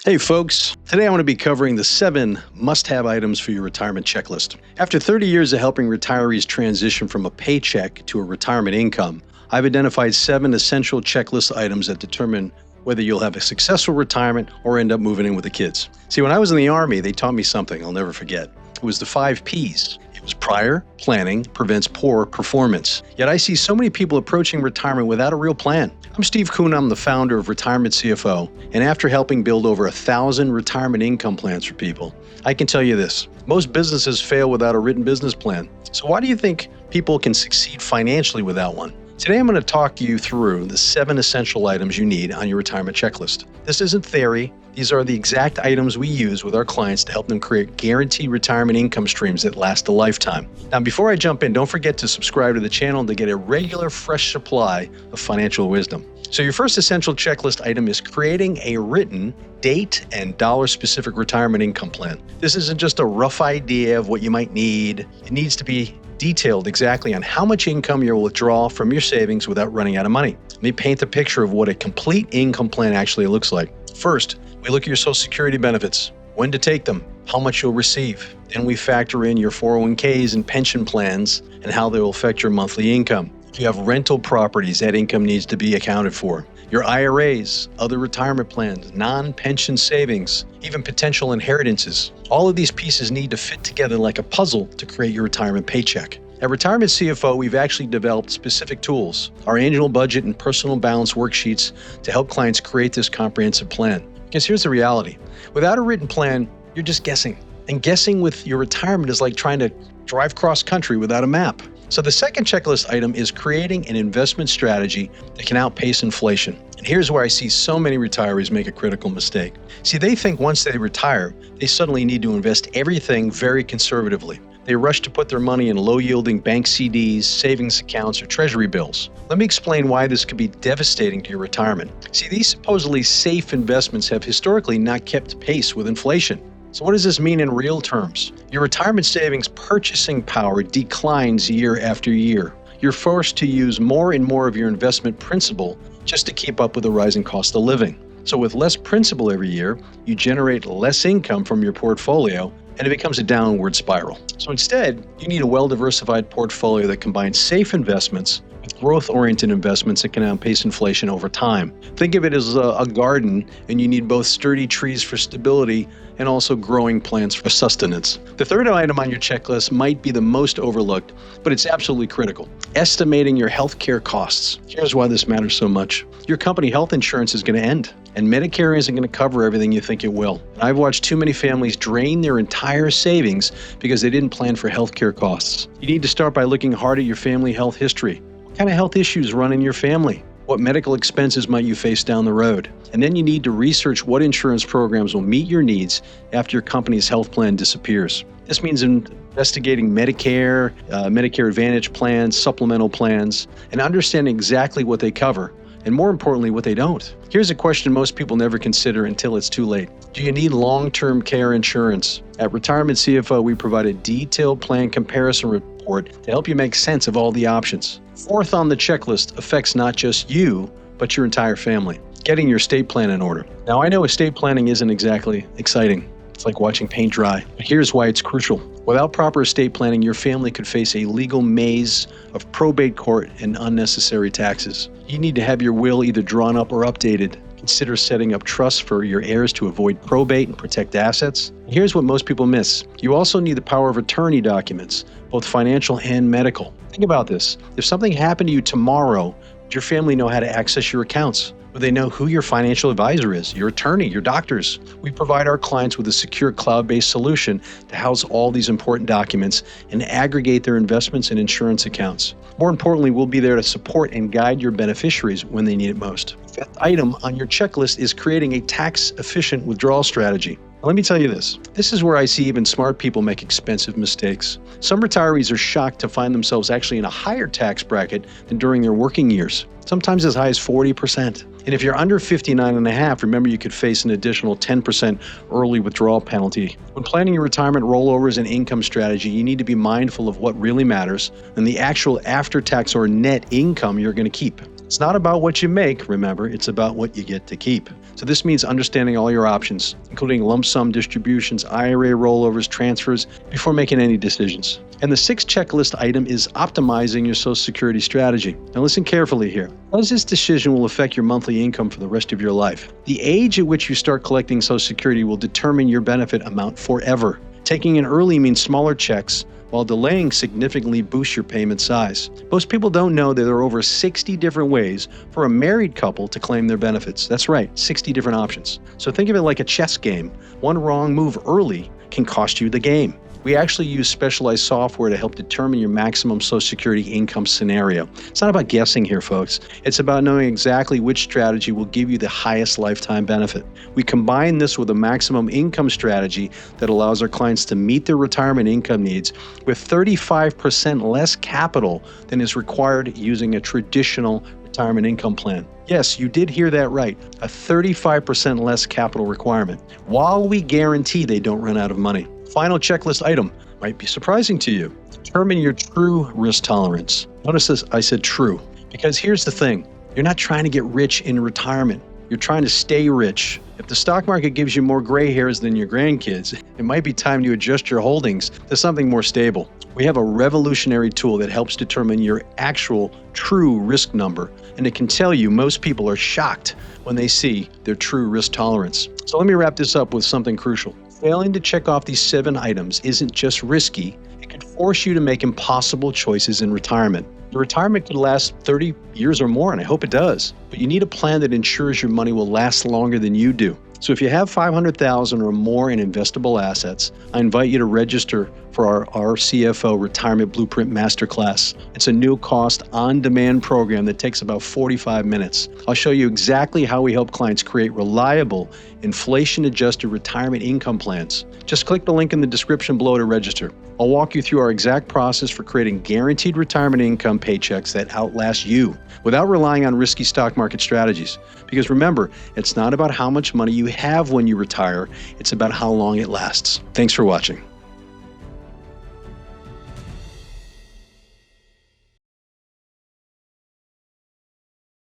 Hey folks, today I want to be covering the 7 must-have items for your retirement checklist. After 30 years of helping retirees transition from a paycheck to a retirement income, I've identified 7 essential checklist items that determine whether you'll have a successful retirement or end up moving in with the kids. See, when I was in the Army, they taught me something I'll never forget. It was the 5 Ps. It was prior planning prevents poor performance. Yet I see so many people approaching retirement without a real plan. I'm Steve Kuhn. I'm the founder of Retirement CFO, and after helping build over 1,000 retirement income plans for people, I can tell you this: most businesses fail without a written business plan. So why do you think people can succeed financially without one? Today I'm going to talk you through the 7 essential items you need on your retirement checklist. This isn't theory. These are the exact items we use with our clients to help them create guaranteed retirement income streams that last a lifetime. Now, before I jump in, don't forget to subscribe to the channel to get a regular, fresh supply of financial wisdom. So your first essential checklist item is creating a written, date and dollar-specific retirement income plan. This isn't just a rough idea of what you might need. It needs to be detailed exactly on how much income you'll withdraw from your savings without running out of money. Let me paint the picture of what a complete income plan actually looks like. First, we look at your Social Security benefits, when to take them, how much you'll receive. Then we factor in your 401ks and pension plans and how they will affect your monthly income. If you have rental properties, that income needs to be accounted for. Your IRAs, other retirement plans, non-pension savings, even potential inheritances. All of these pieces need to fit together like a puzzle to create your retirement paycheck. At Retirement CFO, we've actually developed specific tools, our annual budget and personal balance worksheets, to help clients create this comprehensive plan. Because here's the reality: without a written plan, you're just guessing. And guessing with your retirement is like trying to drive cross country without a map. So the second checklist item is creating an investment strategy that can outpace inflation. And here's where I see so many retirees make a critical mistake. See, they think once they retire, they suddenly need to invest everything very conservatively. They rush to put their money in low-yielding bank CDs, savings accounts, or treasury bills. Let me explain why this could be devastating to your retirement. See, these supposedly safe investments have historically not kept pace with inflation. So what does this mean in real terms? Your retirement savings purchasing power declines year after year. You're forced to use more and more of your investment principal just to keep up with the rising cost of living. So with less principal every year, you generate less income from your portfolio, and it becomes a downward spiral. So instead, you need a well-diversified portfolio that combines safe investments with growth-oriented investments that can outpace inflation over time. Think of it as a garden, and you need both sturdy trees for stability and also growing plants for sustenance. The third item on your checklist might be the most overlooked, but it's absolutely critical: estimating your healthcare costs. Here's why this matters so much. Your company health insurance is going to end, and Medicare isn't going to cover everything you think it will. I've watched too many families drain their entire savings because they didn't plan for healthcare costs. You need to start by looking hard at your family health history. What kind of health issues run in your family? What medical expenses might you face down the road? And then you need to research what insurance programs will meet your needs after your company's health plan disappears. This means investigating Medicare, Medicare Advantage plans, supplemental plans, and understanding exactly what they cover, and more importantly, what they don't. Here's a question most people never consider until it's too late. Do you need long-term care insurance? At Retirement CFO, we provide a detailed plan comparison report to help you make sense of all the options. Fourth on the checklist affects not just you, but your entire family: getting your estate plan in order. Now, I know estate planning isn't exactly exciting. It's like watching paint dry. But here's why it's crucial. Without proper estate planning, your family could face a legal maze of probate court and unnecessary taxes. You need to have your will either drawn up or updated. Consider setting up trusts for your heirs to avoid probate and protect assets. Here's what most people miss. You also need the power of attorney documents, both financial and medical. Think about this. If something happened to you tomorrow, would your family know how to access your accounts? Would they know who your financial advisor is, your attorney, your doctors? We provide our clients with a secure cloud-based solution to house all these important documents and aggregate their investments and insurance accounts. More importantly, we'll be there to support and guide your beneficiaries when they need it most. Fifth item on your checklist is creating a tax-efficient withdrawal strategy. Now, let me tell you this. This is where I see even smart people make expensive mistakes. Some retirees are shocked to find themselves actually in a higher tax bracket than during their working years, sometimes as high as 40%. And if you're under 59 and a half, remember you could face an additional 10% early withdrawal penalty. When planning your retirement rollovers and income strategy, you need to be mindful of what really matters and the actual after-tax or net income you're going to keep. It's not about what you make, remember, it's about what you get to keep. So this means understanding all your options, including lump sum distributions, IRA rollovers, transfers, before making any decisions. And the sixth checklist item is optimizing your Social Security strategy. Now listen carefully here, as this decision will affect your monthly income for the rest of your life. The age at which you start collecting Social Security will determine your benefit amount forever. Taking it early means smaller checks, while delaying significantly boosts your payment size. Most people don't know that there are over 60 different ways for a married couple to claim their benefits. That's right, 60 different options. So think of it like a chess game. One wrong move early can cost you the game. We actually use specialized software to help determine your maximum Social Security income scenario. It's not about guessing here, folks. It's about knowing exactly which strategy will give you the highest lifetime benefit. We combine this with a maximum income strategy that allows our clients to meet their retirement income needs with 35% less capital than is required using a traditional retirement income plan. Yes, you did hear that right. A 35% less capital requirement, while we guarantee they don't run out of money. Final checklist item might be surprising to you. Determine your true risk tolerance. Notice this, I said true, because here's the thing. You're not trying to get rich in retirement. You're trying to stay rich. If the stock market gives you more gray hairs than your grandkids, it might be time to adjust your holdings to something more stable. We have a revolutionary tool that helps determine your actual true risk number, and it can tell you most people are shocked when they see their true risk tolerance. So let me wrap this up with something crucial. Failing to check off these 7 items isn't just risky, it could force you to make impossible choices in retirement. Your retirement could last 30 years or more, and I hope it does. But you need a plan that ensures your money will last longer than you do. So if you have $500,000 or more in investable assets, I invite you to register for our CFO Retirement Blueprint Masterclass. It's a no-cost, on-demand program that takes about 45 minutes. I'll show you exactly how we help clients create reliable, inflation-adjusted retirement income plans. Just click the link in the description below to register. I'll walk you through our exact process for creating guaranteed retirement income paychecks that outlast you without relying on risky stock market strategies. Because remember, it's not about how much money you have when you retire, it's about how long it lasts. Thanks for watching.